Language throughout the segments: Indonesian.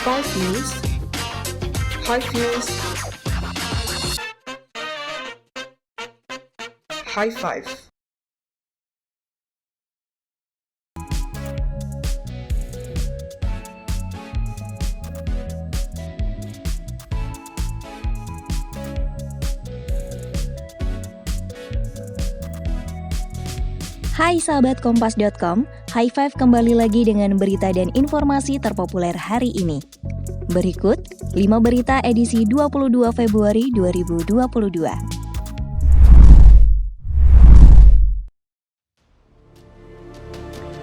5 News, Hive News, High Five. Hai sahabat Kompas.com, High Five kembali lagi dengan berita dan informasi terpopuler hari ini. Berikut 5 berita edisi 22 Februari 2022.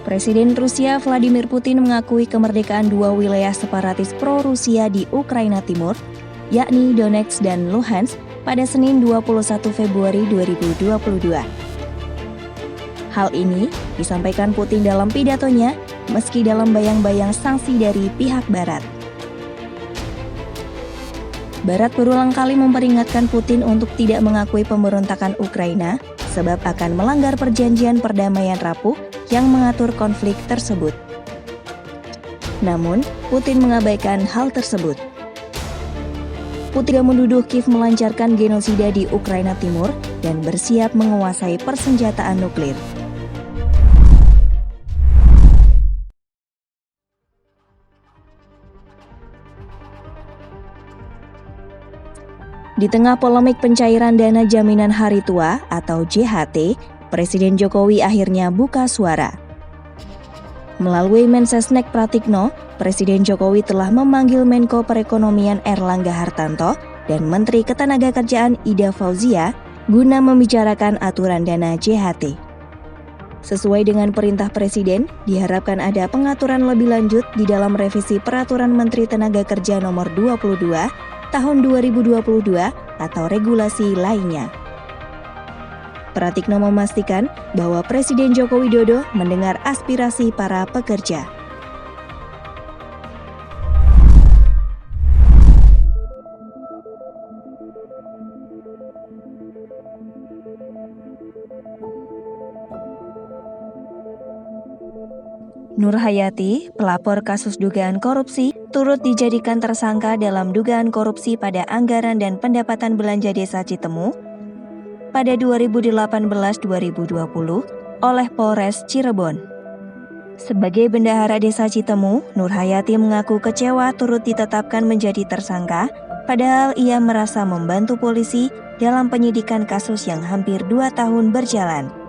Presiden Rusia Vladimir Putin mengakui kemerdekaan dua wilayah separatis pro-Rusia di Ukraina Timur, yakni Donetsk dan Luhansk, pada Senin 21 Februari 2022. Hal ini disampaikan Putin dalam pidatonya, meski dalam bayang-bayang sanksi dari pihak Barat. Barat berulang kali memperingatkan Putin untuk tidak mengakui pemberontakan Ukraina, sebab akan melanggar perjanjian perdamaian rapuh yang mengatur konflik tersebut. Namun, Putin mengabaikan hal tersebut. Putin menuduh Kiev melancarkan genosida di Ukraina Timur dan bersiap menguasai persenjataan nuklir. Di tengah polemik pencairan dana jaminan hari tua atau JHT, Presiden Jokowi akhirnya buka suara. Melalui Mensesnek Pratikno, Presiden Jokowi telah memanggil Menko Perekonomian Erlangga Hartanto dan Menteri Ketenagakerjaan Ida Fauzia guna membicarakan aturan dana JHT. Sesuai dengan perintah Presiden, diharapkan ada pengaturan lebih lanjut di dalam revisi Peraturan Menteri Tenaga Kerja Nomor 22 Tahun 2022 atau regulasi lainnya. Pratikno memastikan bahwa Presiden Joko Widodo mendengar aspirasi para pekerja. Nur Hayati, pelapor kasus dugaan korupsi, turut dijadikan tersangka dalam dugaan korupsi pada anggaran dan pendapatan belanja Desa Citemu pada 2018-2020 oleh Polres Cirebon. Sebagai bendahara Desa Citemu, Nur Hayati mengaku kecewa turut ditetapkan menjadi tersangka, padahal ia merasa membantu polisi dalam penyidikan kasus yang hampir 2 tahun berjalan.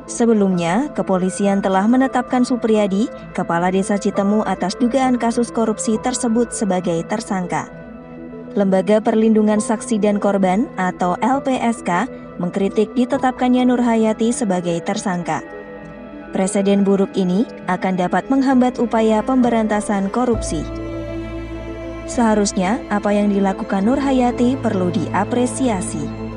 Sebelumnya, kepolisian telah menetapkan Supriyadi, Kepala Desa Citemu atas dugaan kasus korupsi tersebut sebagai tersangka. Lembaga Perlindungan Saksi dan Korban atau LPSK mengkritik ditetapkannya Nur Hayati sebagai tersangka. Presiden buruk ini akan dapat menghambat upaya pemberantasan korupsi. Seharusnya apa yang dilakukan Nur Hayati perlu diapresiasi.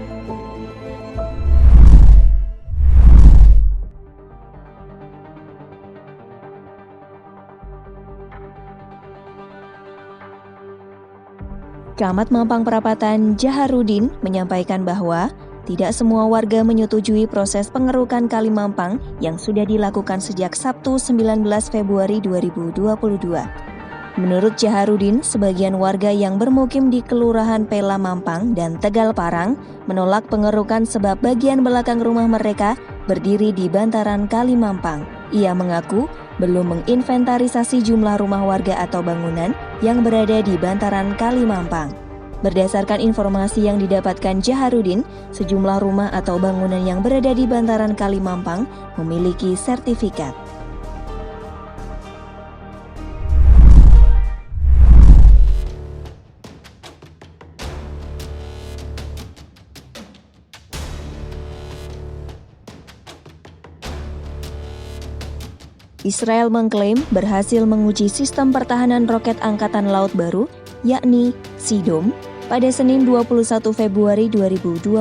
Camat Mampang Perapatan Jaharudin menyampaikan bahwa tidak semua warga menyetujui proses pengerukan Kali Mampang yang sudah dilakukan sejak Sabtu 19 Februari 2022. Menurut Jaharudin, sebagian warga yang bermukim di Kelurahan Pela Mampang dan Tegal Parang menolak pengerukan sebab bagian belakang rumah mereka berdiri di bantaran Kali Mampang. Ia mengaku belum menginventarisasi jumlah rumah warga atau bangunan yang berada di bantaran Kali Mampang. Berdasarkan informasi yang didapatkan Jaharudin, sejumlah rumah atau bangunan yang berada di bantaran Kali Mampang memiliki sertifikat. Israel mengklaim berhasil menguji sistem pertahanan roket Angkatan Laut baru, yakni Sea-Dome, pada Senin 21 Februari 2022.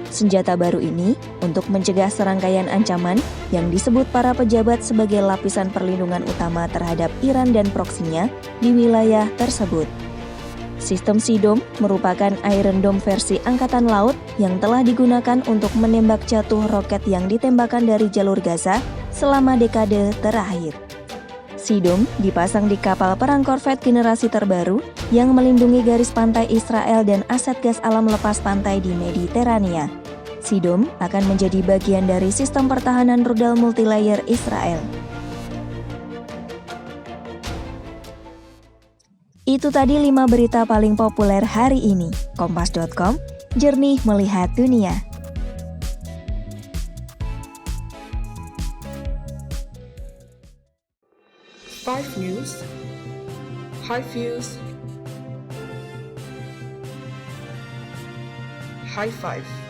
Senjata baru ini untuk mencegah serangkaian ancaman yang disebut para pejabat sebagai lapisan perlindungan utama terhadap Iran dan proksinya di wilayah tersebut. Sistem Sea-Dome merupakan Iron Dome versi Angkatan Laut yang telah digunakan untuk menembak jatuh roket yang ditembakkan dari jalur Gaza selama dekade terakhir. Sea-Dome dipasang di kapal perang korvet generasi terbaru yang melindungi garis pantai Israel dan aset gas alam lepas pantai di Mediterania. Sea-Dome akan menjadi bagian dari sistem pertahanan rudal multilayer Israel. Itu tadi 5 berita paling populer hari ini. Kompas.com, jernih melihat dunia. Five News, High Views, High Five.